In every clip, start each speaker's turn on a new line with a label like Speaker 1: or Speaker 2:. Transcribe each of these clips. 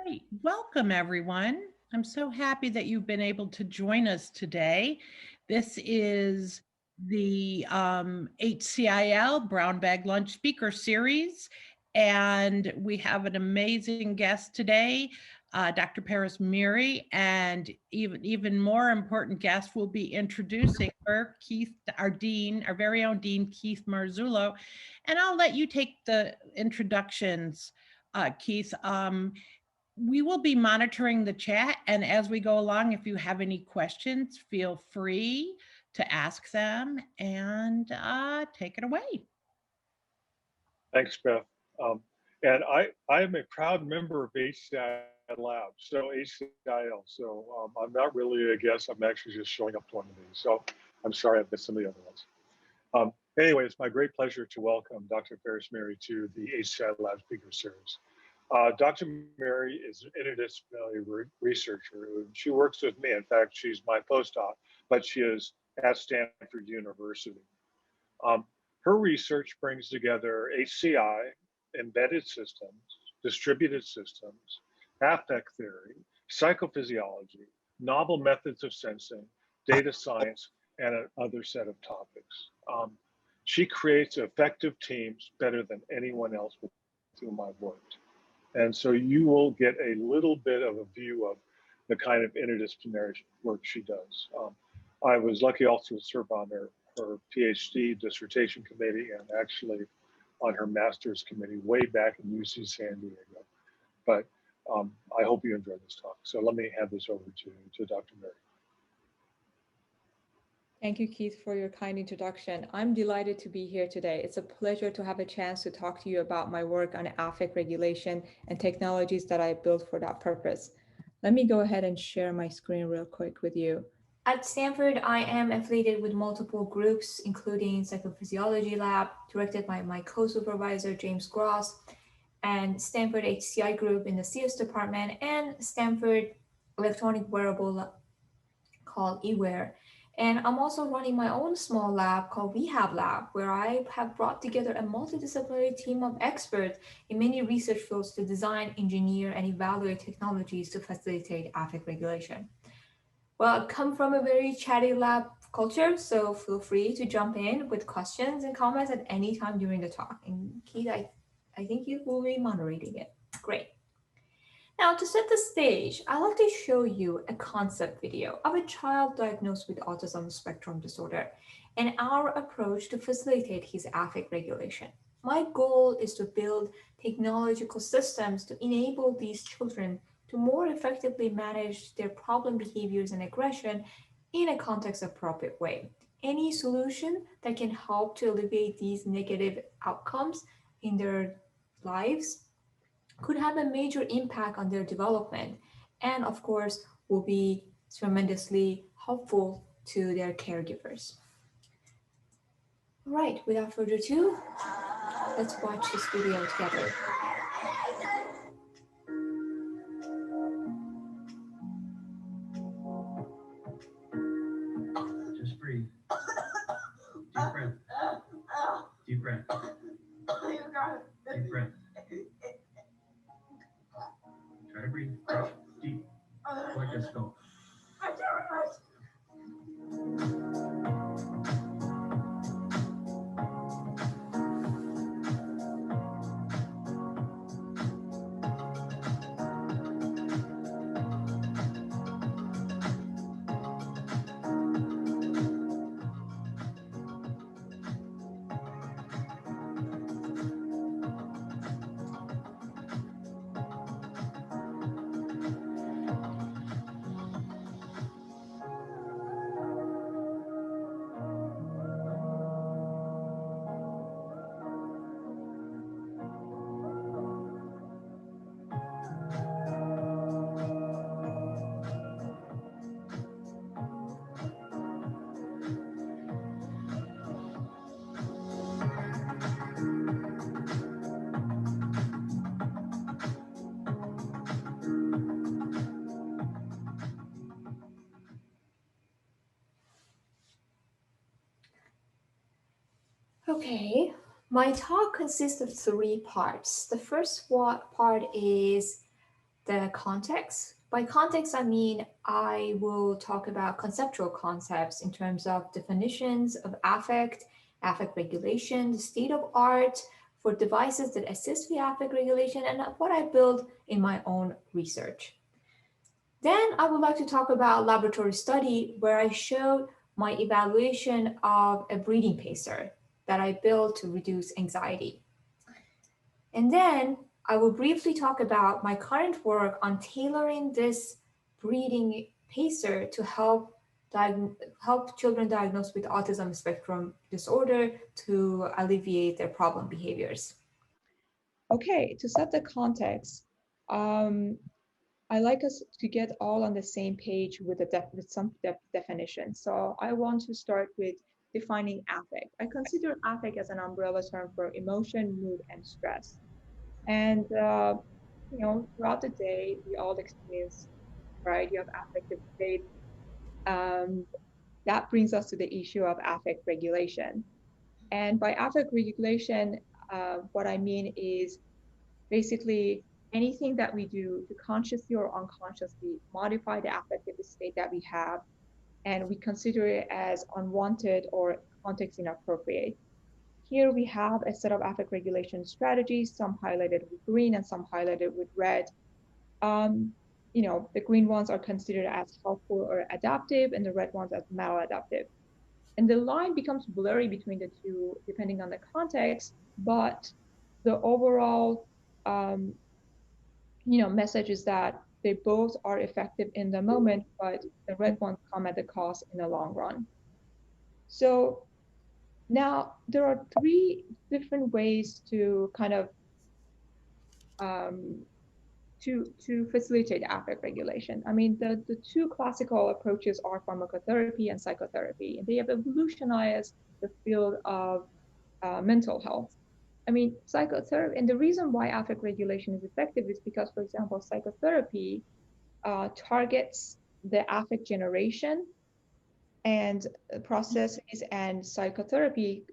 Speaker 1: Right. Welcome, everyone. I'm so happy that you've been able to join us today. This is the HCIL Brown Bag Lunch Speaker Series, and we have an amazing guest today, Dr. Pardis Miri, and even more important guest will be introducing her, Keith, our dean, our very own dean, Keith Marzullo, and I'll let you take the introductions, Keith. We will be monitoring the chat, and as we go along, if you have any questions, feel free to ask them and take it away.
Speaker 2: Thanks, Beth. And I am a proud member of HCI Lab, so HCIL. So I'm not really a guest. I'm actually just showing up to one of these. So I'm sorry I've missed some of the other ones. Anyway, it's my great pleasure to welcome Dr. Pardis Miri to the HCI Lab Speaker Series. Dr. Miri is an interdisciplinary researcher. She works with me. In fact, she's my postdoc, but she is at Stanford University. Her research brings together HCI, embedded systems, distributed systems, affect theory, psychophysiology, novel methods of sensing, data science, and another set of topics. She creates effective teams better than anyone else with whom I've worked. And so you will get a little bit of a view of the kind of interdisciplinary work she does. I was lucky also to serve on her PhD dissertation committee and actually on her master's committee way back in UC San Diego. But I hope you enjoy this talk. So let me hand this over to Dr. Miri.
Speaker 3: Thank you, Keith, for your kind introduction. I'm delighted to be here today. It's a pleasure to have a chance to talk to you about my work on affect regulation and technologies that I built for that purpose. Let me go ahead and share my screen real quick with you. At Stanford, I am affiliated with multiple groups, including Psychophysiology Lab, directed by my co-supervisor, James Gross, and Stanford HCI group in the CS department, and Stanford electronic wearable called eWear. And I'm also running my own small lab called We Have Lab, where I have brought together a multidisciplinary team of experts in many research fields to design, engineer, and evaluate technologies to facilitate affect regulation. Well, I come from a very chatty lab culture, so feel free to jump in with questions and comments at any time during the talk. And Keith, I think you will be moderating it. Great. Now, to set the stage, I'd like to show you a concept video of a child diagnosed with autism spectrum disorder and our approach to facilitate his affect regulation. My goal is to build technological systems to enable these children to more effectively manage their problem behaviors and aggression in a context-appropriate way. Any solution that can help to alleviate these negative outcomes in their lives could have a major impact on their development and, of course, will be tremendously helpful to their caregivers. All right, without further ado, let's watch this video together.
Speaker 4: Just breathe. Deep breath. Deep breath. Deep breath. Try to breathe deep. Like this, go.
Speaker 3: Okay, my talk consists of three parts. The first part is the context. By context, I mean I will talk about conceptual concepts in terms of definitions of affect, affect regulation, the state of art for devices that assist the affect regulation, and what I build in my own research. Then I would like to talk about laboratory study where I showed my evaluation of a breathing pacer that I built to reduce anxiety. And then I will briefly talk about my current work on tailoring this breathing pacer to help children diagnosed with autism spectrum disorder to alleviate their problem behaviors. Okay, to set the context, I like us to get all on the same page with some definition. So I want to start with defining affect. I consider affect as an umbrella term for emotion, mood, and stress. And throughout the day, we all experience a variety of affective states. Um, that brings us to the issue of affect regulation. And by affect regulation, what I mean is basically anything that we do to consciously or unconsciously modify the affective state that we have, and we consider it as unwanted or context inappropriate. Here we have a set of affect regulation strategies, some highlighted with green and some highlighted with red. The green ones are considered as helpful or adaptive, and the red ones as maladaptive. And the line becomes blurry between the two depending on the context, but the overall message is that they both are effective in the moment, but the red ones come at the cost in the long run. So now there are three different ways to kind of to facilitate affect regulation. I mean, the two classical approaches are pharmacotherapy and psychotherapy, and they have evolutionized the field of mental health. I mean, psychotherapy, and the reason why affect regulation is effective is because, for example, psychotherapy targets the affect generation and processes, and psychotherapy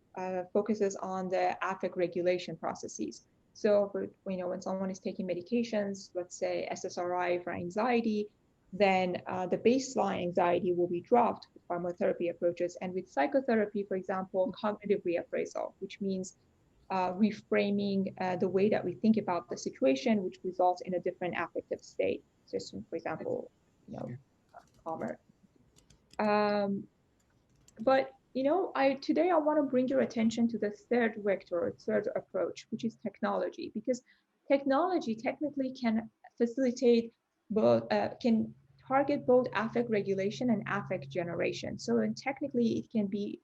Speaker 3: focuses on the affect regulation processes. So, when someone is taking medications, let's say SSRI for anxiety, then the baseline anxiety will be dropped with pharmacotherapy approaches. And with psychotherapy, for example, cognitive reappraisal, which means reframing the way that we think about the situation, which results in a different affective state. So, for example, calmer. But today I want to bring your attention to the third vector, third approach, which is technology, because technology technically can facilitate both, can target both affect regulation and affect generation. So, and technically, it can be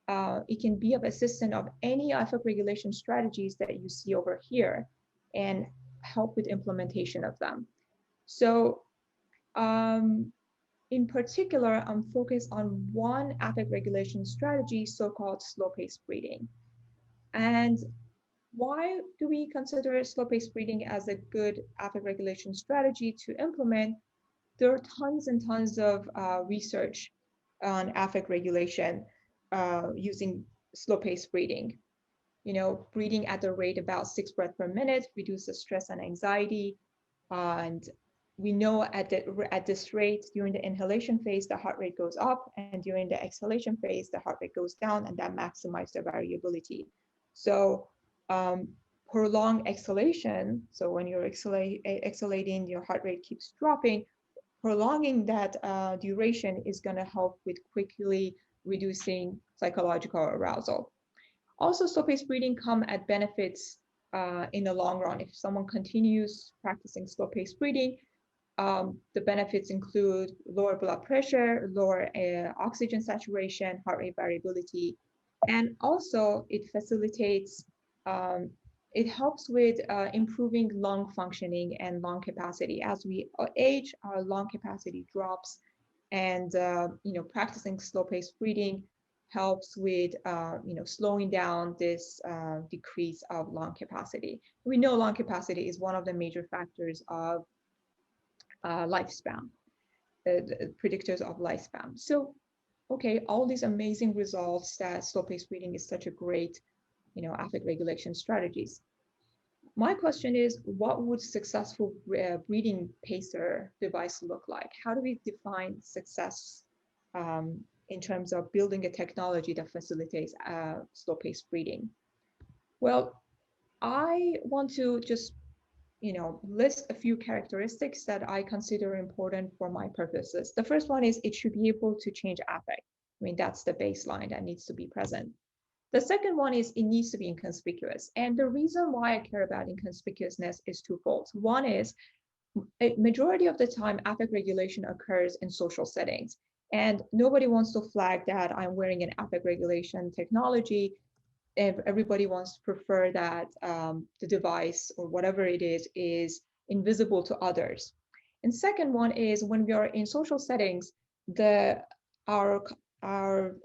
Speaker 3: of assistance of any affect regulation strategies that you see over here, and help with implementation of them. So, in particular, I'm focused on one affect regulation strategy, so-called slow-paced breathing. And why do we consider slow-paced breathing as a good affect regulation strategy to implement? There are tons and tons of research on affect regulation using slow-paced breathing. Breathing at the rate about 6 breaths per minute reduces stress and anxiety. And we know at this rate, during the inhalation phase, the heart rate goes up, and during the exhalation phase, the heart rate goes down, and that maximizes the variability. So prolonged exhalation, so when you're exhalating, your heart rate keeps dropping, prolonging that duration is going to help with quickly reducing psychological arousal. Also, slow-paced breathing come at benefits in the long run. If someone continues practicing slow-paced breathing, the benefits include lower blood pressure, lower oxygen saturation, heart rate variability, and also it facilitates, it helps with improving lung functioning and lung capacity. As we age, our lung capacity drops, and practicing slow-paced breathing helps with slowing down this decrease of lung capacity. We know lung capacity is one of the major factors of lifespan, predictors of lifespan. So, okay, all these amazing results that slow-paced breathing is such a great, affect regulation strategies. my question is, what would successful breathing pacer device look like? How do we define success in terms of building a technology that facilitates slow-paced breathing? Well, I want to just list a few characteristics that I consider important for my purposes. The first one is it should be able to change affect. I mean, that's the baseline that needs to be present. The second one is it needs to be inconspicuous. And the reason why I care about inconspicuousness is twofold. One is a majority of the time, affect regulation occurs in social settings. And nobody wants to flag that I'm wearing an affect regulation technology. Everybody wants to prefer that the device or whatever it is invisible to others. And second one is when we are in social settings, our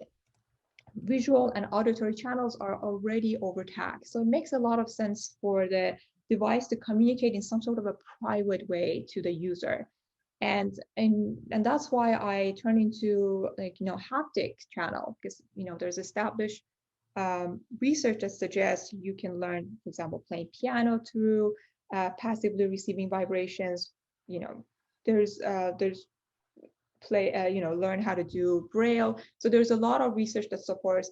Speaker 3: visual and auditory channels are already overtaxed. So it makes a lot of sense for the device to communicate in some sort of a private way to the user. And that's why I turn into haptic channel, because there's established research that suggests you can learn, for example, playing piano through passively receiving vibrations. There's learn how to do Braille. So there's a lot of research that supports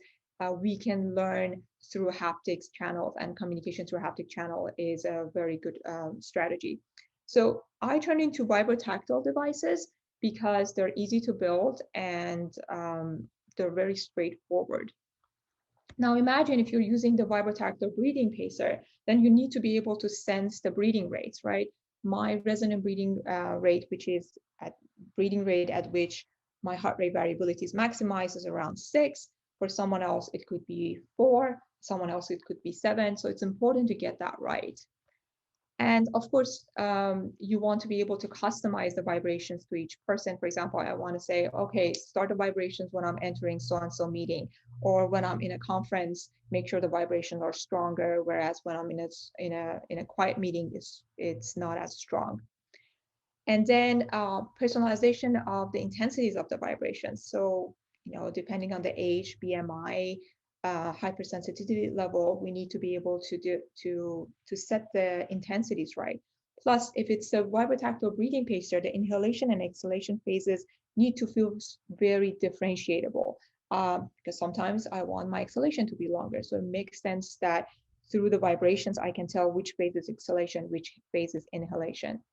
Speaker 3: we can learn through haptics channels, and communication through haptic channel is a very good strategy. So I turn into Vibrotactile devices because they're easy to build and they're very straightforward. Now imagine if you're using the Vibrotactile breathing pacer, then you need to be able to sense the breathing rates, right? My resonant breathing rate, which is at breathing rate at which my heart rate variability is maximized, is around 6. For someone else, it could be 4. Someone else, it could be 7. So it's important to get that right. And of course, you want to be able to customize the vibrations to each person. For example, I want to say, okay, start the vibrations when I'm entering so-and-so meeting, or when I'm in a conference, make sure the vibrations are stronger. Whereas when I'm in a quiet meeting, it's not as strong. And then personalization of the intensities of the vibrations. So, depending on the age, BMI, hypersensitivity level, we need to be able to set the intensities right. Plus, if it's a Vibrotactile breathing pacer, the inhalation and exhalation phases need to feel very differentiable, because sometimes I want my exhalation to be longer. So it makes sense that through the vibrations, I can tell which phase is exhalation, which phase is inhalation.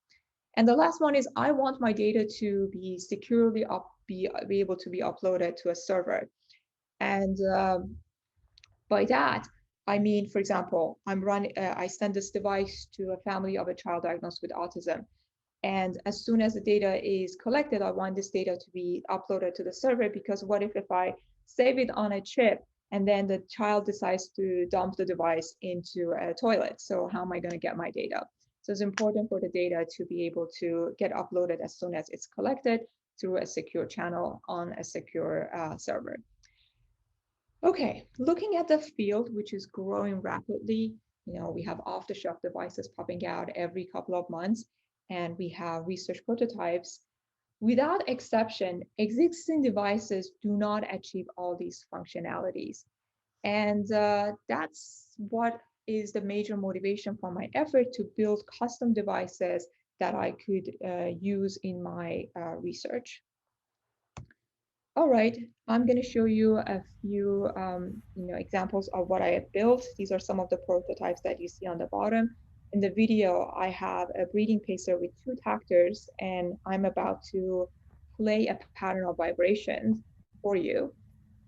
Speaker 3: And the last one is I want my data to be securely be able to be uploaded to a server. And by that, I mean, for example, I send this device to a family of a child diagnosed with autism. And as soon as the data is collected, I want this data to be uploaded to the server, because what if I save it on a chip and then the child decides to dump the device into a toilet? So how am I going to get my data? So it's important for the data to be able to get uploaded as soon as it's collected through a secure channel on a secure server. Okay, looking at the field, which is growing rapidly, we have off-the-shelf devices popping out every couple of months, and we have research prototypes. Without exception, existing devices do not achieve all these functionalities. And that's what is the major motivation for my effort to build custom devices that I could use in my research. All right, I'm going to show you a few examples of what I have built. These are some of the prototypes that you see on the bottom. In the video, I have a breathing pacer with 2 tactors, and I'm about to play a pattern of vibrations for you.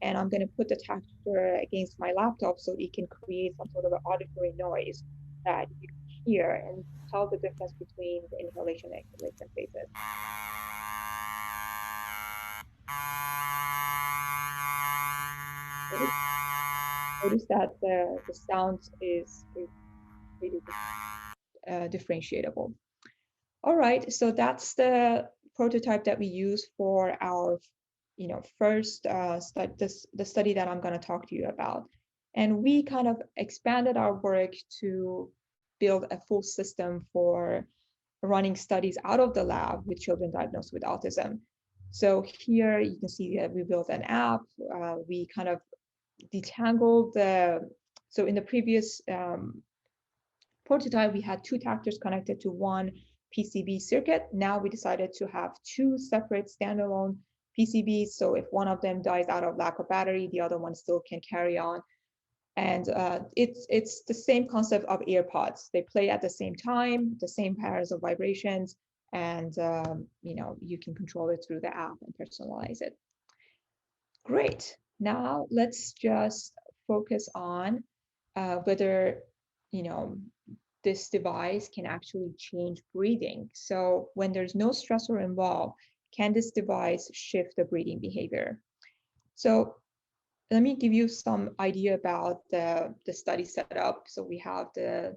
Speaker 3: And I'm going to put the tactor against my laptop so it can create some sort of an auditory noise that you can hear and tell the difference between the inhalation and exhalation phases. Notice that the sound is really differentiable. All right, so that's the prototype that we use for our first the study that I'm going to talk to you about. And we kind of expanded our work to build a full system for running studies out of the lab with children diagnosed with autism. So here you can see that we built an app. We kind of detangled so in the previous prototype, we had 2 tactors connected to one PCB circuit. Now we decided to have 2 separate standalone PCBs. So if one of them dies out of lack of battery, the other one still can carry on. And it's the same concept of AirPods. They play at the same time, the same patterns of vibrations, and you know, you can control it through the app and personalize it. Great. Now let's just focus on whether, you know, this device can actually change breathing. So when there's no stressor involved, can this device shift the breathing behavior? So let me give you some idea about the study setup. So we have the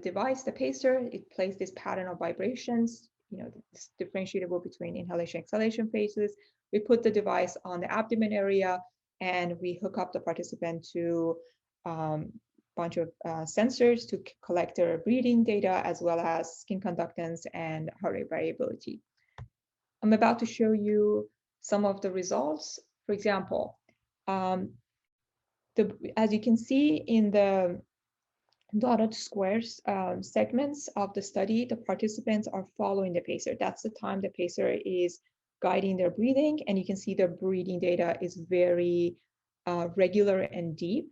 Speaker 3: device, the pacer. It plays this pattern of vibrations, you know, it's differentiable between inhalation, exhalation phases. We put the device on the abdomen area and we hook up the participant to bunch of sensors to collect their breathing data, as well as skin conductance and heart rate variability. I'm about to show you some of the results. For example, as you can see in the dotted squares segments of the study, the participants are following the pacer. That's the time the pacer is guiding their breathing, and you can see the breathing data is very regular and deep,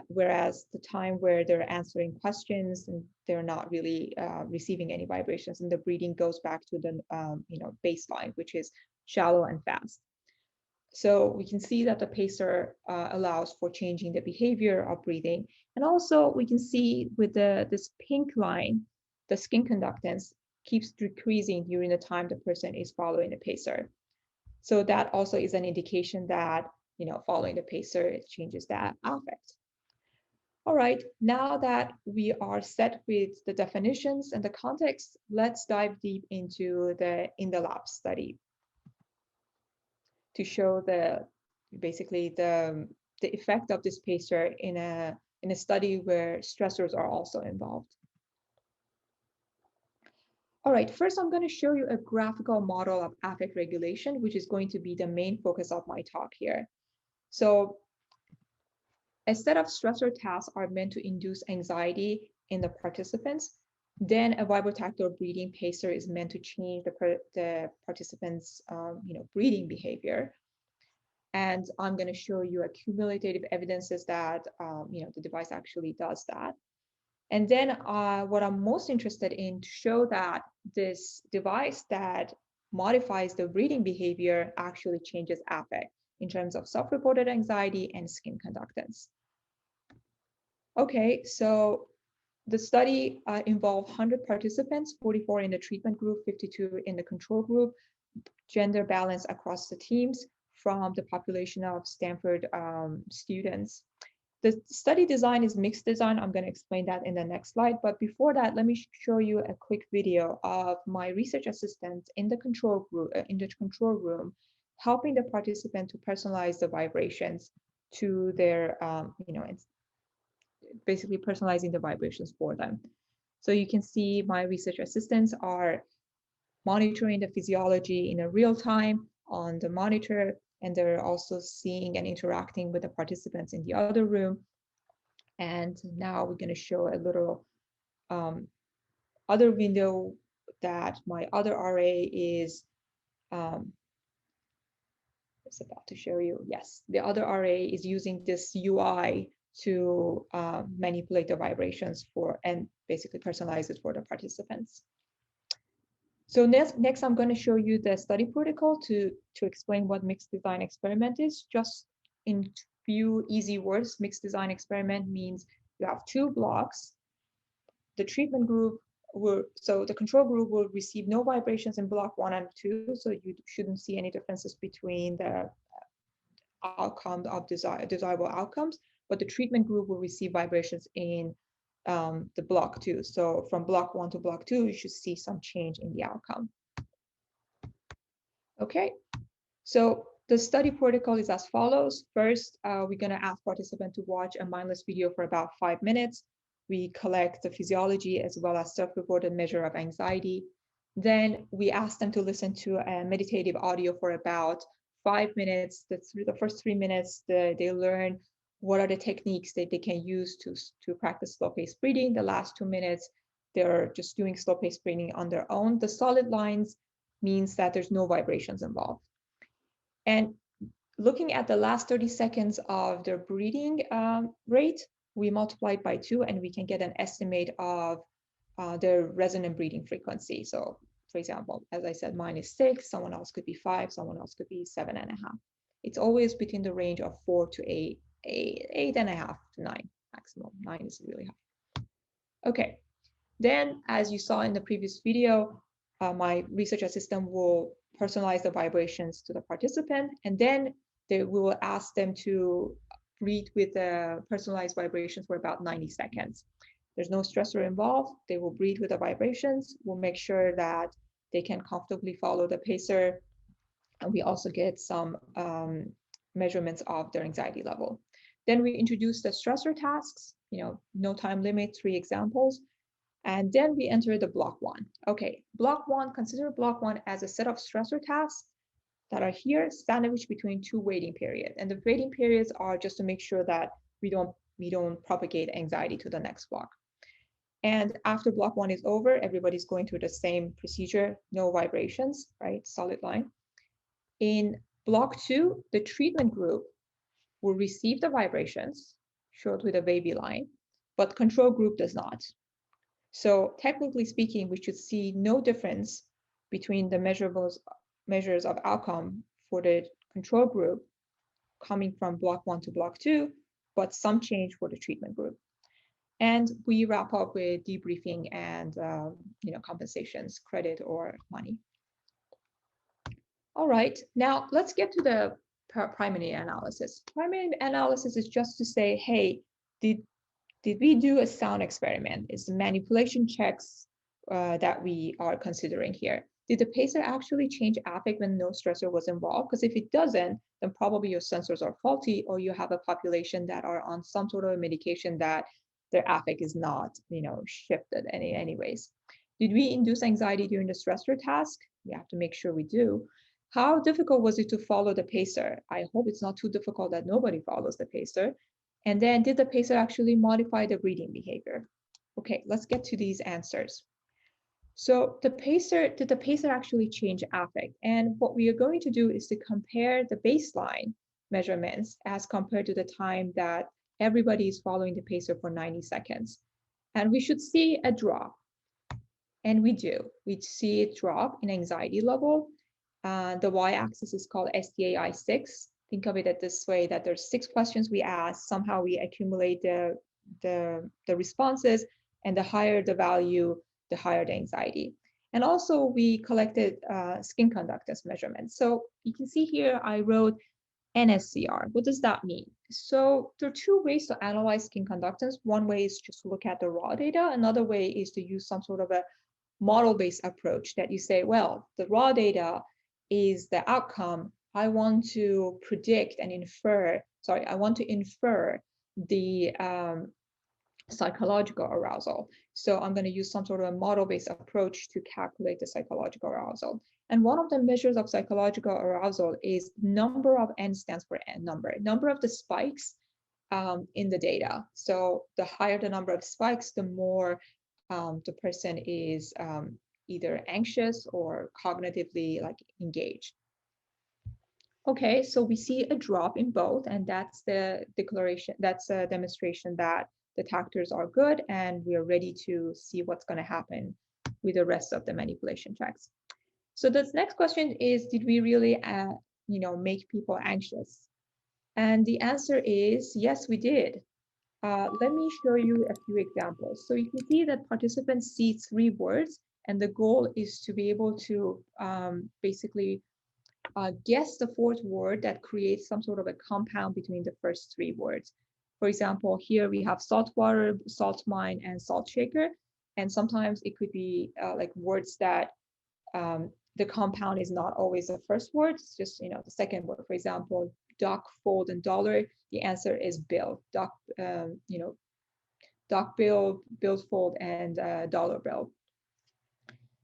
Speaker 3: whereas the time where they're answering questions and they're not really receiving any vibrations, and the breathing goes back to the you know, baseline, which is shallow and fast. So we can see that the pacer allows for changing the behavior of breathing. And also we can see with this pink line, the skin conductance keeps decreasing during the time the person is following the pacer. So that also is an indication that, you know, following the pacer, it changes that affect. All right, now that we are set with the definitions and the context, let's dive deep into the in the lab study to show basically the effect of this pacer in a study where stressors are also involved. All right, first I'm going to show you a graphical model of affect regulation, which is going to be the main focus of my talk here. So a set of stressor tasks are meant to induce anxiety in the participants. Then a vibrotactile breathing pacer is meant to change the participants' you know, breathing behavior. And I'm going to show you cumulative evidences that you know, the device actually does that. And then what I'm most interested in to show that this device that modifies the breathing behavior actually changes affect in terms of self-reported anxiety and skin conductance. Okay, so the study involved 100 participants, 44 in the treatment group, 52 in the control group, gender balance across the teams from the population of Stanford students. The study design is mixed design. I'm going to explain that in the next slide. But before that, let me show you a quick video of my research assistant in the control group, in the control room, helping the participant to personalize the vibrations to their, you know, it's basically personalizing the vibrations for them. So you can see my research assistants are monitoring the physiology in a real time on the monitor, and they're also seeing and interacting with the participants in the other room. And now we're going to show a little other window that my other RA is about to show you. Yes, the other RA is using this UI to manipulate the vibrations for and basically personalize it for the participants. So next I'm going to show you the study protocol to explain what mixed design experiment is. Just in few easy words, mixed design experiment means you have 2 blocks. The treatment group so the control group will receive no vibrations in block 1 and 2, so you shouldn't see any differences between the outcome of desirable outcomes, but the treatment group will receive vibrations in the block 2. So from block 1 to block 2, you should see some change in the outcome. Okay, so the study protocol is as follows. First, we're going to ask participants to watch a mindless video for about 5 minutes. We collect the physiology as well as self-reported measure of anxiety. Then we ask them to listen to a meditative audio for about 5 minutes. The first 3 minutes, they learn what are the techniques that they can use to practice slow-paced breathing. The last 2 minutes, they're just doing slow-paced breathing on their own. The solid lines means that there's no vibrations involved. And looking at the last 30 seconds of their breathing rate, we multiply it by 2 and we can get an estimate of their resonant breathing frequency. So for example, as I said, mine is 6, someone else could be 5, someone else could be 7.5. It's always between the range of 4 to 8, 8.5 to 9 maximum. 9 is really high. Okay, then as you saw in the previous video, my research assistant will personalize the vibrations to the participant, and then we will ask them to breathe with the personalized vibrations for about 90 seconds. There's no stressor involved. They will breathe with the vibrations. We'll make sure that they can comfortably follow the pacer. And we also get some measurements of their anxiety level. Then we introduce the stressor tasks, no time limit, 3 examples. And then we enter the block 1. Okay, block 1, consider block 1 as a set of stressor tasks that are here sandwiched between 2 waiting periods. And the waiting periods are just to make sure that we don't propagate anxiety to the next block. And after block 1 is over, everybody's going through the same procedure, no vibrations, right? Solid line. In block 2, the treatment group will receive the vibrations, showed with a wavy line, but control group does not. So technically speaking, we should see no difference between the measures of outcome for the control group coming from block 1 to block 2, but some change for the treatment group. And we wrap up with debriefing and compensations, credit or money. All right, now let's get to the primary analysis. Primary analysis is just to say, hey, did we do a sound experiment? It's the manipulation checks that we are considering here. Did the pacer actually change affect when no stressor was involved? Because if it doesn't, then probably your sensors are faulty, or you have a population that are on some sort of medication that their affect is not, shifted anyways. Did we induce anxiety during the stressor task? We have to make sure we do. How difficult was it to follow the pacer? I hope it's not too difficult that nobody follows the pacer. And then did the pacer actually modify the breathing behavior? Okay, let's get to these answers. So did the pacer actually change affect? And what we are going to do is to compare the baseline measurements as compared to the time that everybody is following the pacer for 90 seconds. And we should see a drop. And we do. We see a drop in anxiety level. The y-axis is called SDAI-6. Think of it this way, that there's 6 questions we ask, somehow we accumulate the responses, and the higher the value, the higher the anxiety. And also we collected skin conductance measurements. So you can see here, I wrote NSCR. What does that mean? So there are 2 ways to analyze skin conductance. One way is just to look at the raw data. Another way is to use some sort of a model-based approach that you say, well, the raw data is the outcome. I want to predict and infer, I want to infer the psychological arousal. So I'm going to use some sort of a model-based approach to calculate the psychological arousal. And one of the measures of psychological arousal is number of N stands for N number of the spikes in the data. So the higher the number of spikes, the more the person is either anxious or cognitively engaged. Okay, so we see a drop in both, and that's the declaration, that's a demonstration that the tactors are good and we are ready to see what's going to happen with the rest of the manipulation checks. So this next question is, did we really make people anxious? And the answer is yes, we did. Let me show you a few examples. So you can see that participants see 3 words, and the goal is to be able to basically guess the 4th word that creates some sort of a compound between the first 3 words. For example, here we have salt water, salt mine, and salt shaker. And sometimes it could be words that the compound is not always the first word, it's just the second word. For example, duck, fold, and dollar. The answer is bill. Duck, duck bill, bill fold, and dollar bill.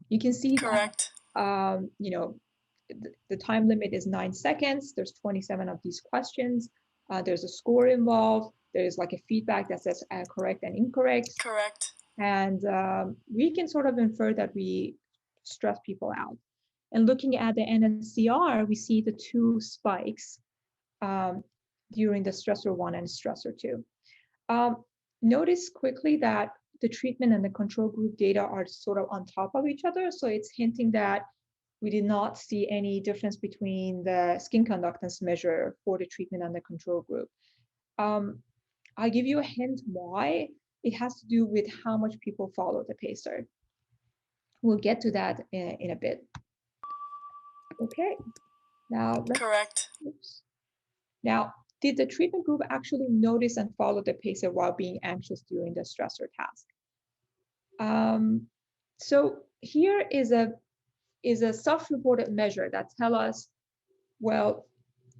Speaker 3: You can see
Speaker 5: correct.
Speaker 3: That, the time limit is 9 seconds. There's 27 of these questions. There's a score involved. There's like a feedback that says correct and incorrect.
Speaker 5: Correct.
Speaker 3: And we can sort of infer that we stress people out. And looking at the NSCR, we see the two spikes during the stressor 1 and stressor 2. Notice quickly that the treatment and the control group data are sort of on top of each other. So it's hinting that we did not see any difference between the skin conductance measure for the treatment and the control group. I'll give you a hint why. It has to do with how much people follow the pacer. We'll get to that in a bit. Okay, now
Speaker 5: Correct.
Speaker 3: oops. Now, did the treatment group actually notice and follow the pacer while being anxious during the stressor task? So here is a self-reported measure that tell us, well,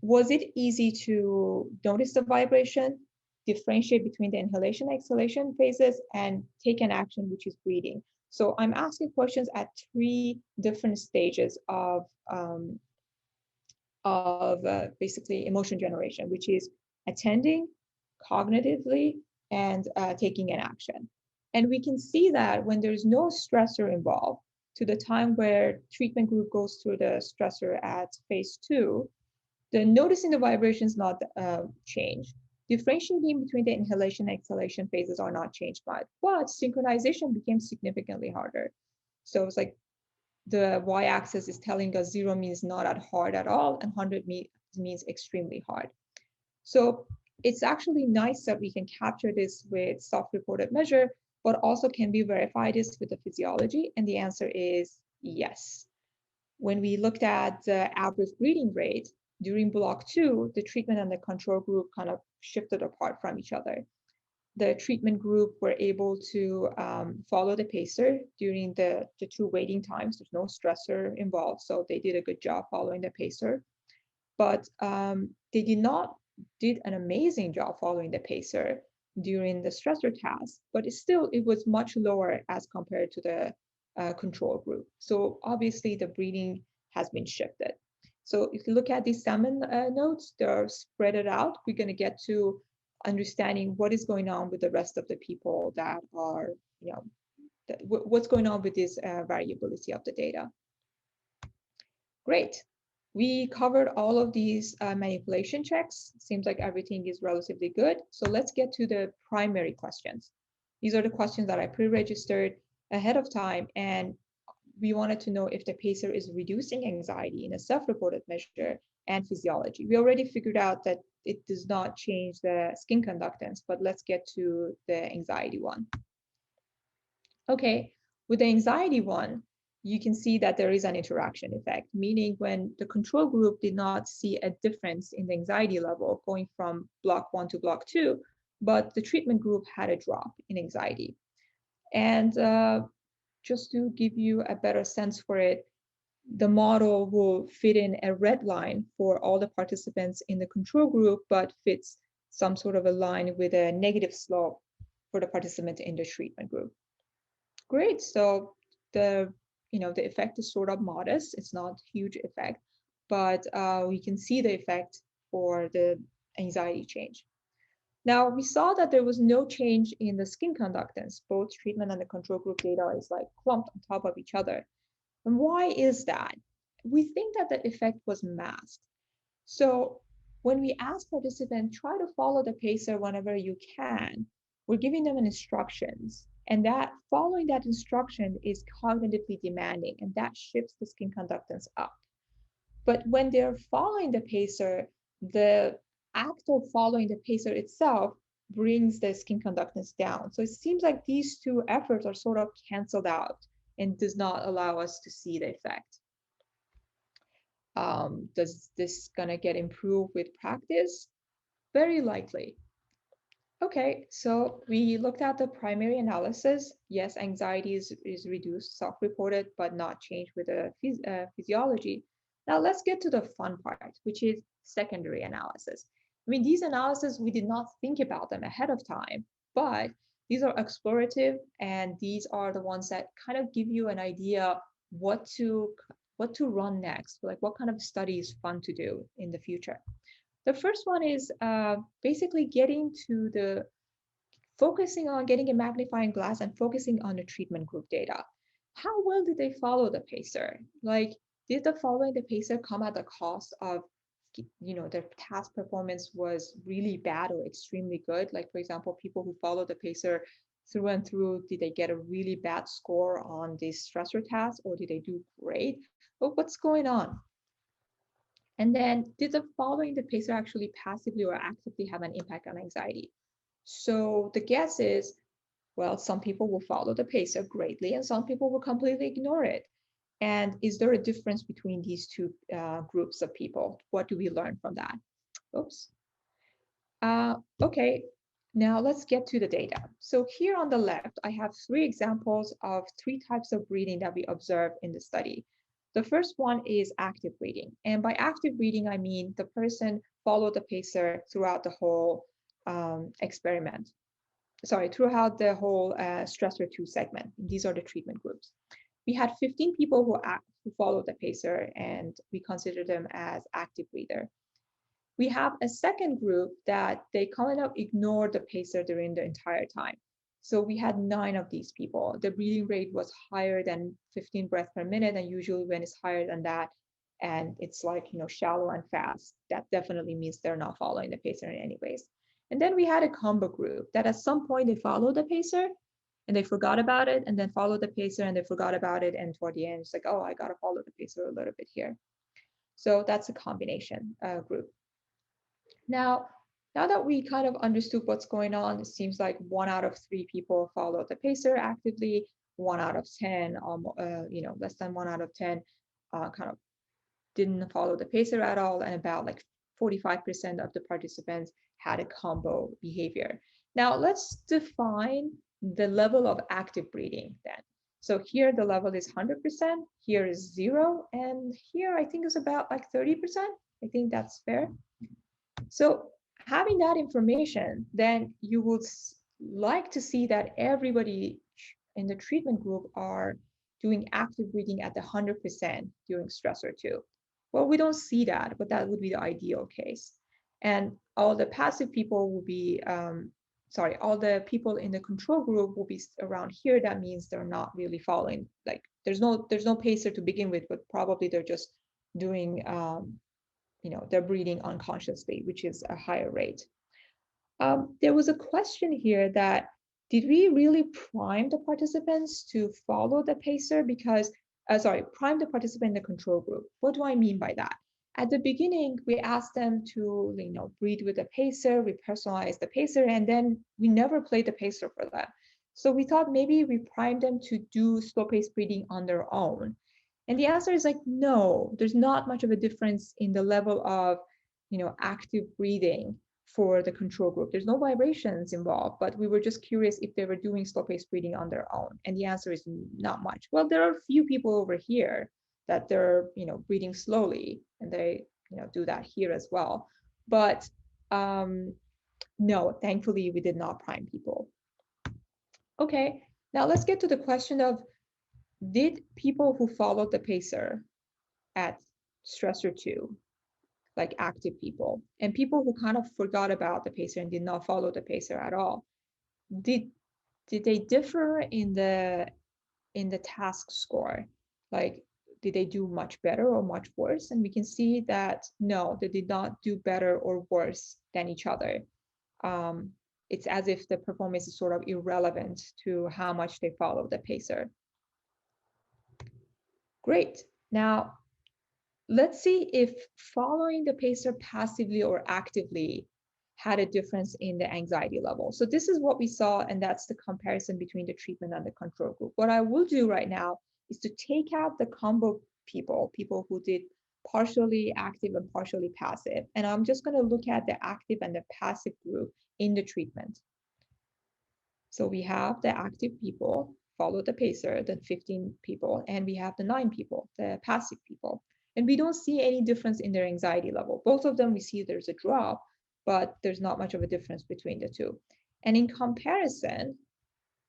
Speaker 3: was it easy to notice the vibration, differentiate between the inhalation exhalation phases, and take an action, which is breathing? So I'm asking questions at 3 different stages of basically emotion generation, which is attending, cognitively, and taking an action. And we can see that when there's no stressor involved, to the time where treatment group goes through the stressor at phase 2, the noticing the vibrations not changed. Differentiating between the inhalation and exhalation phases are not changed much, but synchronization became significantly harder. So it's like the y-axis is telling us 0 means not at hard at all, and 100 means extremely hard. So it's actually nice that we can capture this with self-reported measure, but also can we verify this with the physiology? And the answer is yes. When we looked at the average breathing rate during block 2, the treatment and the control group kind of shifted apart from each other. The treatment group were able to follow the pacer during the 2 waiting times. There's no stressor involved, so they did a good job following the pacer. But they did an amazing job following the pacer during the stressor task, but it was much lower as compared to the control group. So obviously the breathing has been shifted. So if you look at these salmon notes, they're spread it out. We're going to get to understanding what is going on with the rest of the people that are, what's going on with this variability of the data. Great. We covered all of these manipulation checks. Seems like everything is relatively good. So let's get to the primary questions. These are the questions that I pre-registered ahead of time, and we wanted to know if the pacer is reducing anxiety in a self-reported measure and physiology. We already figured out that it does not change the skin conductance, but let's get to the anxiety one. Okay, with the anxiety one, you can see that there is an interaction effect, meaning when the control group did not see a difference in the anxiety level going from block 1 to block 2, but the treatment group had a drop in anxiety. And just to give you a better sense for it, the model will fit in a red line for all the participants in the control group, but fits some sort of a line with a negative slope for the participant in the treatment group. Great, so the effect is sort of modest. It's not huge effect, but we can see the effect for the anxiety change. Now, we saw that there was no change in the skin conductance. Both treatment and the control group data is like clumped on top of each other. And why is that? We think that the effect was masked. So when we ask participants, try to follow the pacer whenever you can, we're giving them instructions. And that following that instruction is cognitively demanding, and that shifts the skin conductance up. But when they're following the pacer, the act of following the pacer itself brings the skin conductance down. So it seems like these two efforts are sort of canceled out and does not allow us to see the effect. Does this gonna get improved with practice? Very likely. Okay, so we looked at the primary analysis. Yes, anxiety is reduced, self-reported, but not changed with the physiology. Now let's get to the fun part, which is secondary analysis. I mean, these analyses, we did not think about them ahead of time, but these are explorative, and these are the ones that kind of give you an idea what to run next, like what kind of study is fun to do in the future. The first one is basically focusing on getting a magnifying glass and focusing on the treatment group data. How well did they follow the pacer? Like, did the following the pacer come at the cost of, their task performance was really bad or extremely good? Like, for example, people who follow the pacer through and through, did they get a really bad score on these stressor tasks, or did they do great? But what's going on? And then, did the following the pacer actually passively or actively have an impact on anxiety? So the guess is, well, some people will follow the pacer greatly and some people will completely ignore it. And is there a difference between these two groups of people? What do we learn from that? Oops. Okay, now let's get to the data. So here on the left, I have 3 examples of 3 types of breathing that we observed in the study. The first one is active breathing. And by active breathing, I mean the person followed the pacer throughout the whole experiment. Sorry, throughout the whole stressor 2 segment. These are the treatment groups. We had 15 people who followed the pacer, and we consider them as active breather. We have a second group that they kind of ignored the pacer during the entire time. So we had 9 of these people. The breathing rate was higher than 15 breaths per minute, and usually when it's higher than that, and it's like, shallow and fast, that definitely means they're not following the pacer in any ways. And then we had a combo group that at some point they followed the pacer and they forgot about it, and then followed the pacer and they forgot about it. And toward the end, it's like, oh, I got to follow the pacer a little bit here. So that's a combination group. Now that we kind of understood what's going on, it seems like 1 out of 3 people followed the pacer actively, 1 out of 10, less than 1 out of 10 kind of didn't follow the pacer at all, and about like 45% of the participants had a combo behavior. Now let's define the level of active breathing then. So here the level is 100%, here is 0, and here I think is about like 30%. I think that's fair. So having that information, then you would like to see that everybody in the treatment group are doing active breathing at the 100% during stressor 2. Well, we don't see that, but that would be the ideal case. And all the passive people will be, all the people in the control group will be around here. That means they're not really following, like there's no pacer to begin with, but probably they're just doing, they're breathing unconsciously, which is a higher rate. There was a question here that, did we really prime the participants to follow the pacer? Because, prime the participant in the control group. What do I mean by that? At the beginning, we asked them to, breathe with the pacer, we personalized the pacer, and then we never played the pacer for them. So we thought maybe we primed them to do slow-paced breathing on their own. And the answer is like, no, there's not much of a difference in the level of, active breathing for the control group. There's no vibrations involved, but we were just curious if they were doing slow-paced breathing on their own. And the answer is not much. Well, there are a few people over here that they're, breathing slowly, and they, do that here as well. But no, thankfully, we did not prime people. Okay, now let's get to the question of, did people who followed the pacer at stressor 2, like active people, and people who kind of forgot about the pacer and did not follow the pacer at all, did they differ in the task score? Like, did they do much better or much worse? And we can see that no, they did not do better or worse than each other. It's as if the performance is sort of irrelevant to how much they follow the pacer. Great. Now, let's see if following the pacer passively or actively had a difference in the anxiety level. So this is what we saw, and that's the comparison between the treatment and the control group. What I will do right now is to take out the combo people who did partially active and partially passive, and I'm just going to look at the active and the passive group in the treatment. So we have the active people follow the pacer, the 15 people, and we have the 9 people, the passive people. And we don't see any difference in their anxiety level. Both of them, we see there's a drop, but there's not much of a difference between the two. And in comparison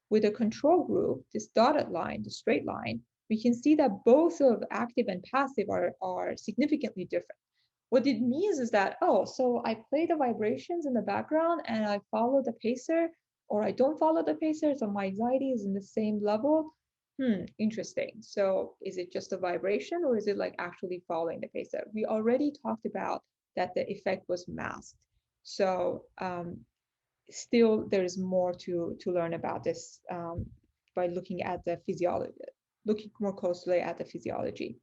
Speaker 3: with the control group, this dotted line, the straight line, we can see that both of active and passive are significantly different. What it means is that, oh, so I play the vibrations in the background and I follow the pacer, or I don't follow the pacer, so my anxiety is in the same level. Interesting. So is it just a vibration, or is it like actually following the pacer? We already talked about that the effect was masked. So still there is more to learn about this by looking at the physiology, looking more closely at the physiology.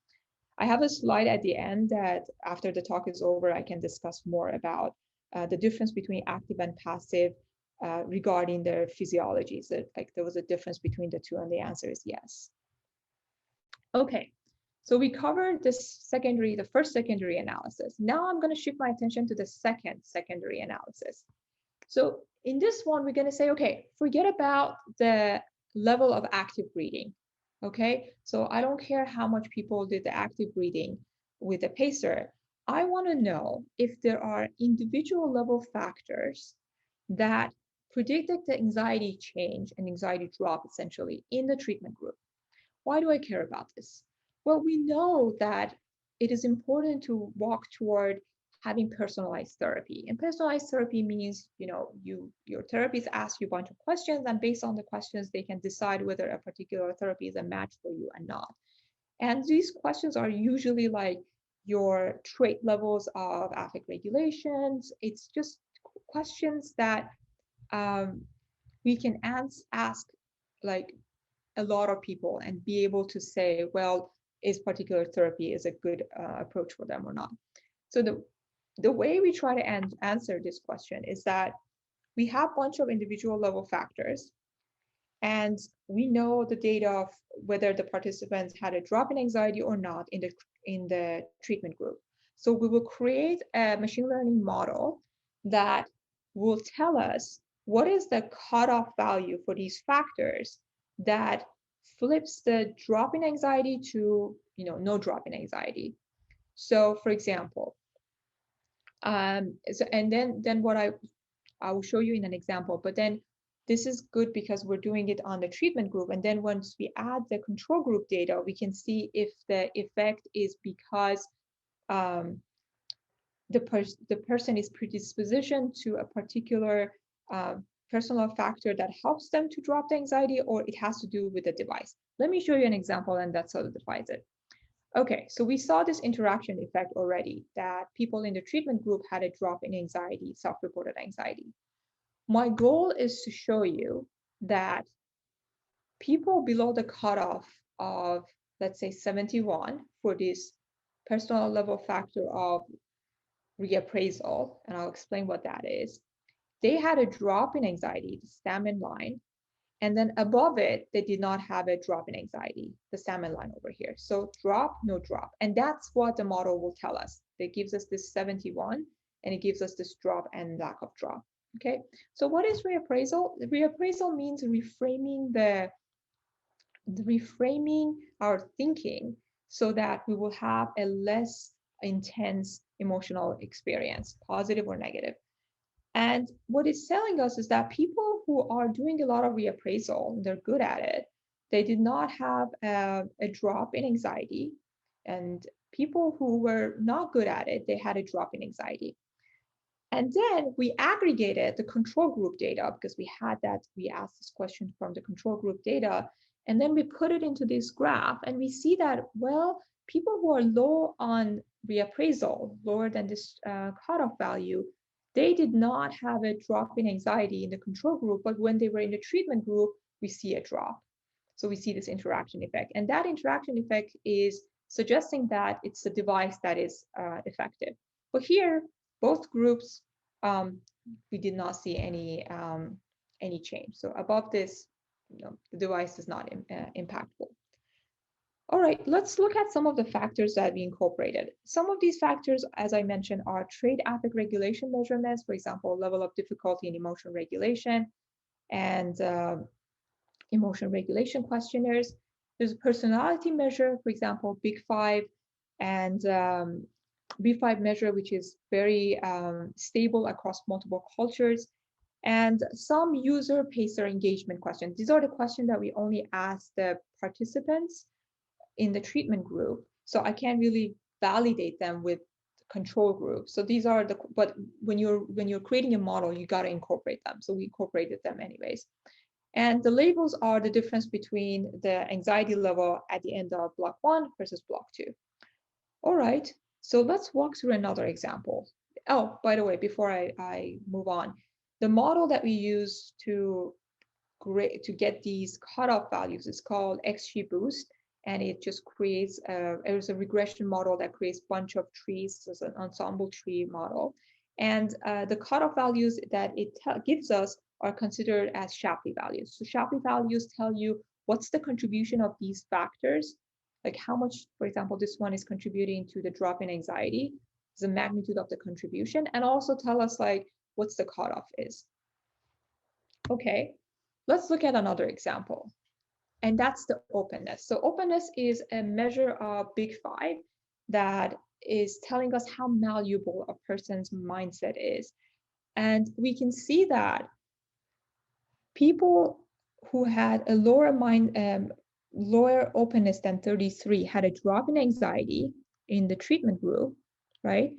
Speaker 3: I have a slide at the end that after the talk is over, I can discuss more about the difference between active and passive regarding their physiology. So like there was a difference between the two, and the answer is yes. Okay, so we covered the first secondary analysis. Now I'm going to shift my attention to the second secondary analysis. So in this one, we're going to say, okay, forget about the level of active reading. Okay, so I don't care how much people did the active reading with the pacer. I want to know if there are individual level factors that predicted the anxiety change and anxiety drop essentially in the treatment group. Why do I care about this? Well, we know that it is important to walk toward having personalized therapy. And personalized therapy means, your therapist asks you a bunch of questions, and based on the questions, they can decide whether a particular therapy is a match for you or not. And these questions are usually like your trait levels of affect regulations. It's just questions that we can ask like a lot of people and be able to say, well, is particular therapy is a good approach for them or not. So the way we try to answer this question is that we have a bunch of individual level factors, and we know the data of whether the participants had a drop in anxiety or not in the treatment group. So we will create a machine learning model that will tell us what is the cutoff value for these factors that flips the drop in anxiety to no drop in anxiety. So for example, and then what I will show you in an example, but then this is good because we're doing it on the treatment group. And then once we add the control group data, we can see if the effect is because the person is predisposition to a particular personal factor that helps them to drop the anxiety, or it has to do with the device. Let me show you an example, and that solidifies it. Okay, so we saw this interaction effect already, that people in the treatment group had a drop in anxiety, self-reported anxiety. My goal is to show you that people below the cutoff of, let's say, 71 for this personal level factor of reappraisal, and I'll explain what that is, they had a drop in anxiety, the salmon line, and then above it, they did not have a drop in anxiety, the salmon line over here. So drop, no drop. And that's what the model will tell us. It gives us this 71, and it gives us this drop and lack of drop. Okay, so what is reappraisal? Reappraisal means reframing our thinking so that we will have a less intense emotional experience, positive or negative. And what it's telling us is that people who are doing a lot of reappraisal, they're good at it, they did not have a drop in anxiety. And people who were not good at it, they had a drop in anxiety. And then we aggregated the control group data because we asked this question from the control group data. And then we put it into this graph, and we see that, well, people who are low on reappraisal, lower than this cutoff value, they did not have a drop in anxiety in the control group, but when they were in the treatment group, we see a drop. So we see this interaction effect. And that interaction effect is suggesting that it's the device that is effective. But here, both groups, we did not see any change. So above this, the device is not impactful. All right, let's look at some of the factors that we incorporated. Some of these factors, as I mentioned, are trait affect regulation measurements, for example, level of difficulty in emotion regulation and emotion regulation questionnaires. There's a personality measure, for example, Big Five, and B5 measure, which is very stable across multiple cultures, and some user pacer engagement questions. These are the questions that we only ask the participants in the treatment group. So I can't really validate them with control group. So these are the, but when you're creating a model, you got to incorporate them. So we incorporated them anyways. And the labels are the difference between the anxiety level at the end of block 1 versus block 2. All right, so let's walk through another example. Oh, by the way, before I move on, the model that we use to get these cutoff values is called XGBoost, and it just creates there's a regression model that creates a bunch of trees. So it's an ensemble tree model, and the cutoff values that it gives us are considered as Shapley values. So Shapley values tell you what's the contribution of these factors, like how much, for example, this one is contributing to the drop in anxiety, the magnitude of the contribution, and also tell us like what's the cutoff is. Okay, let's look at another example, and that's the openness. So openness is a measure of Big Five that is telling us how malleable a person's mindset is. And we can see that people who had a lower openness than 33 had a drop in anxiety in the treatment group, right?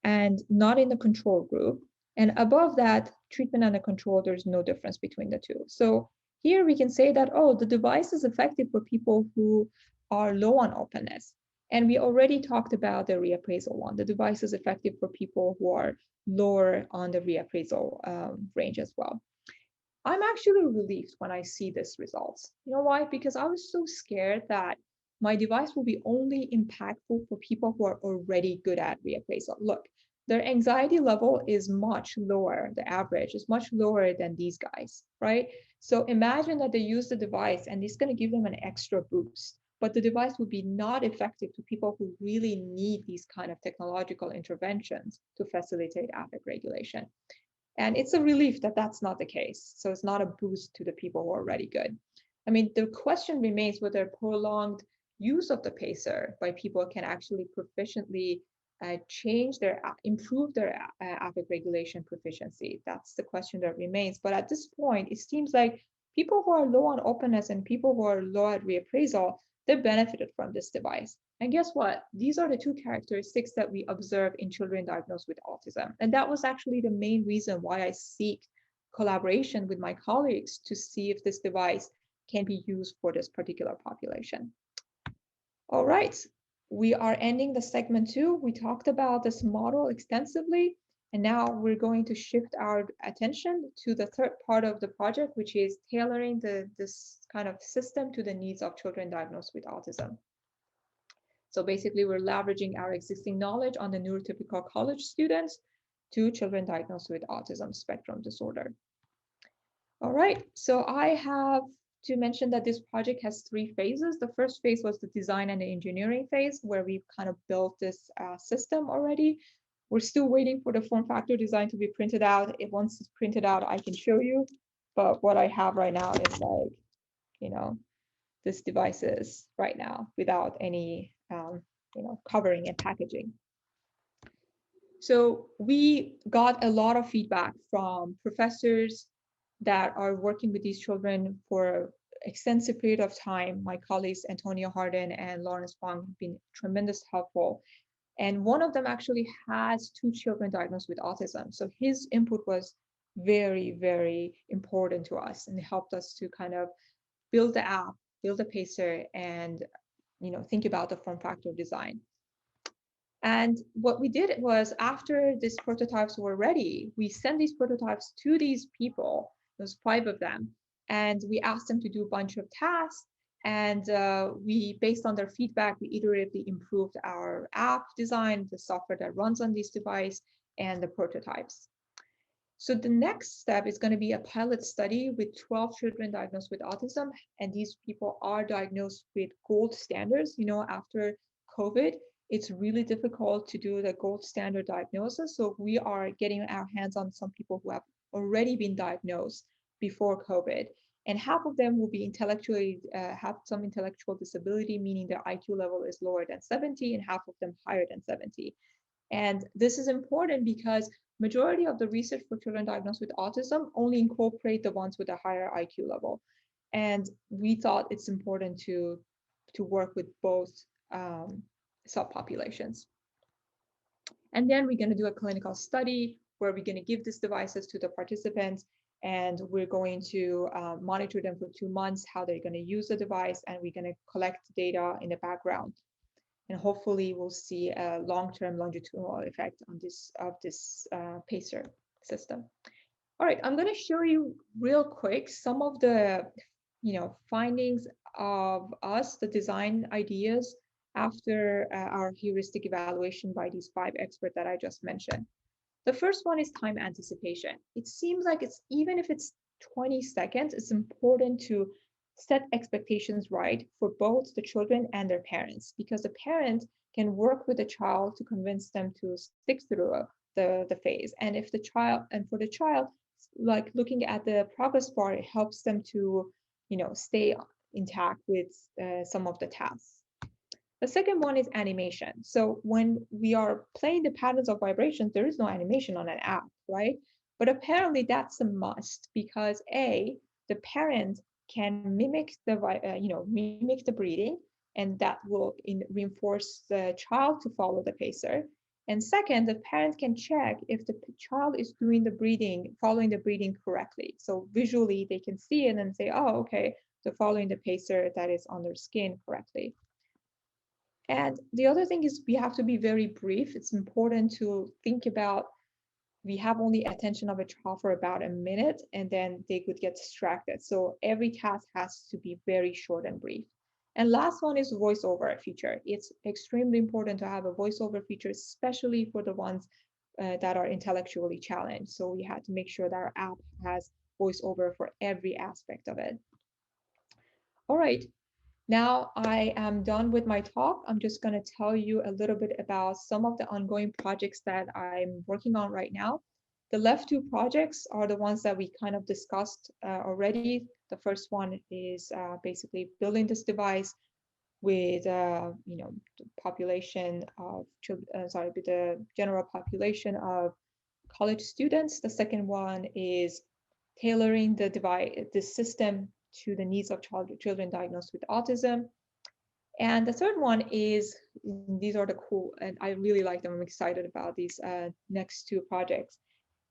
Speaker 3: And not in the control group. And above that, treatment and the control, there's no difference between the two. So here we can say that, oh, the device is effective for people who are low on openness. And we already talked about the reappraisal one. The device is effective for people who are lower on the reappraisal range as well. I'm actually relieved when I see this results. You know why? Because I was so scared that my device will be only impactful for people who are already good at reappraisal. Look, their anxiety level is much lower, the average is much lower than these guys, right? So imagine that they use the device and it's going to give them an extra boost, but the device would be not effective to people who really need these kind of technological interventions to facilitate affect regulation. And it's a relief that that's not the case. So it's not a boost to the people who are already good. I mean, the question remains whether prolonged use of the pacer by people can actually proficiently improve their affect regulation proficiency. That's the question that remains. But at this point, it seems like people who are low on openness and people who are low at reappraisal, they benefited from this device. And guess what? These are the two characteristics that we observe in children diagnosed with autism. And that was actually the main reason why I seek collaboration with my colleagues to see if this device can be used for this particular population. All right, we are ending the segment 2. We talked about this model extensively, and now we're going to shift our attention to the third part of the project, which is tailoring this kind of system to the needs of children diagnosed with autism. So basically, we're leveraging our existing knowledge on the neurotypical college students to children diagnosed with autism spectrum disorder. All right, so I have to mention that this project has 3 phases. The first phase was the design and the engineering phase, where we've kind of built this system already. We're still waiting for the form factor design to be printed out. Once it's printed out, I can show you. But what I have right now is like, you know, this device is right now without any covering and packaging. So we got a lot of feedback from professors that are working with these children for extensive period of time. My colleagues Antonio Harden and Lawrence Fong have been tremendously helpful. And one of them actually has 2 children diagnosed with autism. So his input was very, very important to us and helped us to kind of build the app, build a pacer, and think about the form factor design. And what we did was, after these prototypes were ready, we sent these prototypes to these people, there's 5 of them, and we asked them to do a bunch of tasks. And we, based on their feedback, we iteratively improved our app design, the software that runs on this device, and the prototypes. So the next step is going to be a pilot study with 12 children diagnosed with autism. And these people are diagnosed with gold standards. After COVID, it's really difficult to do the gold standard diagnosis. So we are getting our hands on some people who have already been diagnosed before COVID. And half of them will be intellectually, have some intellectual disability, meaning their IQ level is lower than 70, and half of them higher than 70. And this is important because majority of the research for children diagnosed with autism only incorporate the ones with a higher IQ level. And we thought it's important to work with both subpopulations. And then we're going to do a clinical study where we're going to give these devices to the participants, and we're going to monitor them for 2 months, how they're going to use the device, and we're going to collect data in the background. And hopefully we'll see a long-term longitudinal effect on this pacer system. All right, I'm going to show you real quick some of the findings of us, the design ideas after our heuristic evaluation by these 5 experts that I just mentioned. The first one is time anticipation. It seems like even if it's 20 seconds, it's important to set expectations right for both the children and their parents, because the parent can work with the child to convince them to stick through the phase. And if the child, and for the child, like looking at the progress bar, it helps them to, stay intact with some of the tasks. The second one is animation. So when we are playing the patterns of vibrations, there is no animation on an app, right? But apparently that's a must, because the parent can mimic the breathing, and that will reinforce the child to follow the pacer. And second, the parent can check if the child is doing the breathing, following the breathing correctly. So visually they can see it and say, oh, okay, they're following the pacer that is on their skin correctly. And the other thing is we have to be very brief. It's important to think about, we have only attention of a child for about a minute, and then they could get distracted. So every task has to be very short and brief. And last one is voiceover feature. It's extremely important to have a voiceover feature, especially for the ones that are intellectually challenged. So we had to make sure that our app has voiceover for every aspect of it. All right. Now I am done with my talk. I'm just going to tell you a little bit about some of the ongoing projects that I'm working on right now. The left 2 projects are the ones that we kind of discussed already. The first one is basically building this device with the population of with the general population of college students. The second one is tailoring the system to the needs of children diagnosed with autism. And the third one is, these are the cool, and I really like them. I'm excited about these next 2 projects.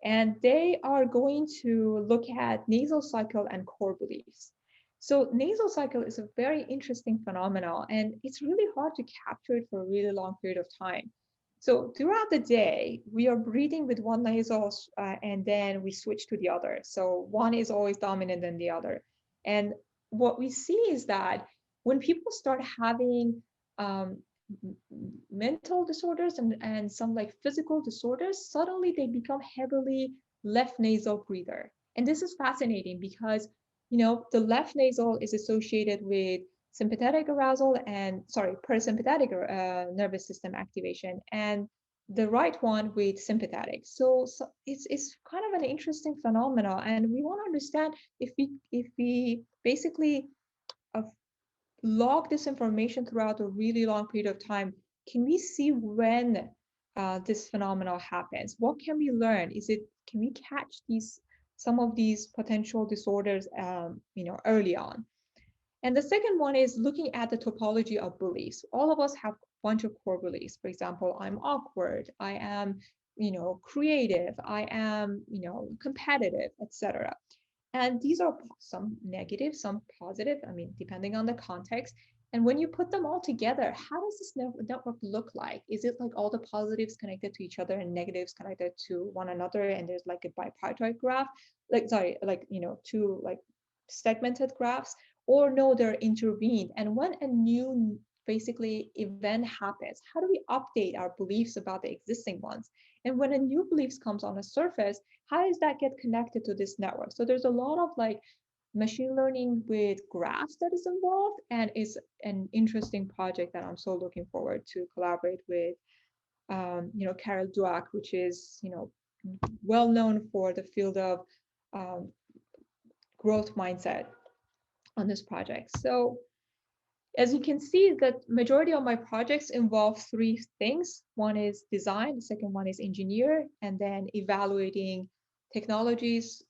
Speaker 3: And they are going to look at nasal cycle and core beliefs. So nasal cycle is a very interesting phenomenon, and it's really hard to capture it for a really long period of time. So throughout the day, we are breathing with one nasal and then we switch to the other. So one is always dominant than the other. And what we see is that when people start having mental disorders and some like physical disorders, suddenly they become heavily left nasal breather. And this is fascinating because, the left nasal is associated with sympathetic arousal and parasympathetic nervous system activation, and the right one with sympathetic. So it's kind of an interesting phenomenon, and we want to understand if we basically log this information throughout a really long period of time, can we see when this phenomenon happens? What can we learn? Can we catch some of these potential disorders early on? And the second one is looking at the topology of beliefs. All of us have a bunch of core beliefs. For example, I'm awkward, I am, creative, I am, competitive, etc. And these are some negative, some positive, depending on the context. And when you put them all together, how does this network look like? Is it like all the positives connected to each other and negatives connected to one another? And there's like a bipartite graph, two like segmented graphs, or no, they're intervened. And when a new basically event happens, how do we update our beliefs about the existing ones? And when a new beliefs comes on the surface, how does that get connected to this network? So there's a lot of like machine learning with graphs that is involved, and it's an interesting project that I'm so looking forward to collaborate with Carol Dweck, which is well known for the field of growth mindset on this project. So as you can see, the majority of my projects involve 3 things. One is design, the second one is engineer, and then evaluating technologies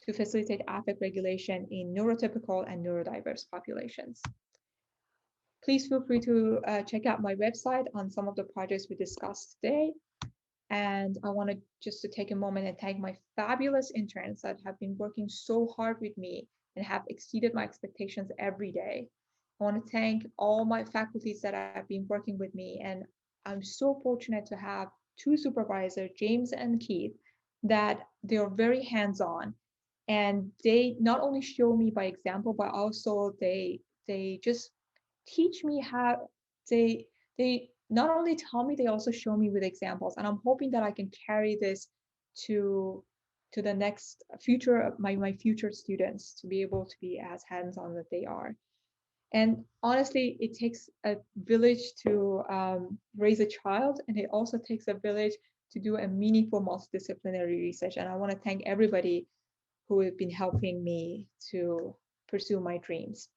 Speaker 3: to facilitate affect regulation in neurotypical and neurodiverse populations. Please feel free to check out my website on some of the projects we discussed today. And I want to just to take a moment and thank my fabulous interns that have been working so hard with me and have exceeded my expectations every day. I want to thank all my faculties that have been working with me. And I'm so fortunate to have two supervisors, James and Keith, that they are very hands-on. And they not only show me by example, but also they just teach me how they not only tell me, they also show me with examples. And I'm hoping that I can carry this to the next future, my future students, to be able to be as hands-on that they are. And honestly, it takes a village to raise a child, and it also takes a village to do a meaningful multidisciplinary research. And I want to thank everybody who have been helping me to pursue my dreams.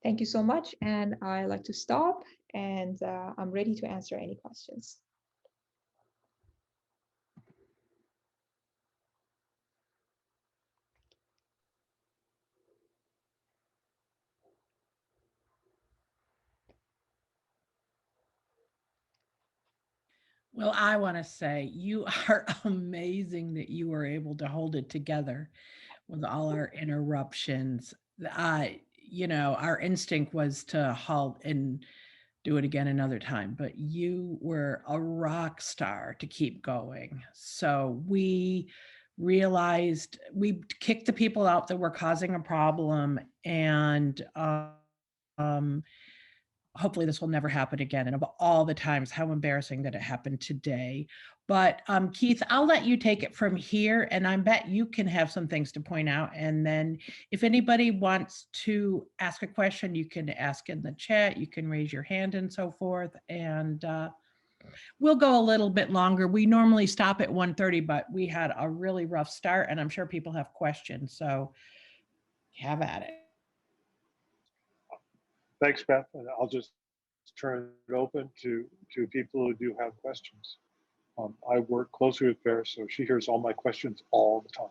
Speaker 3: Thank you so much. And I like to stop, and I'm ready to answer any questions.
Speaker 1: Well, I want to say you are amazing that you were able to hold it together with all our interruptions. Our instinct was to halt and do it again another time, but you were a rock star to keep going. So we realized we kicked the people out that were causing a problem, and hopefully this will never happen again. And of all the times, how embarrassing that it happened today. But Keith, I'll let you take it from here, and I bet you can have some things to point out. And then if anybody wants to ask a question, you can ask in the chat, you can raise your hand and so forth. And we'll go a little bit longer. We normally stop at 1:30, but we had a really rough start, and I'm sure people have questions. So have at it.
Speaker 2: Thanks, Beth. And I'll just turn it open to people who do have questions. I work closely with Bear, so she hears all my questions all the time.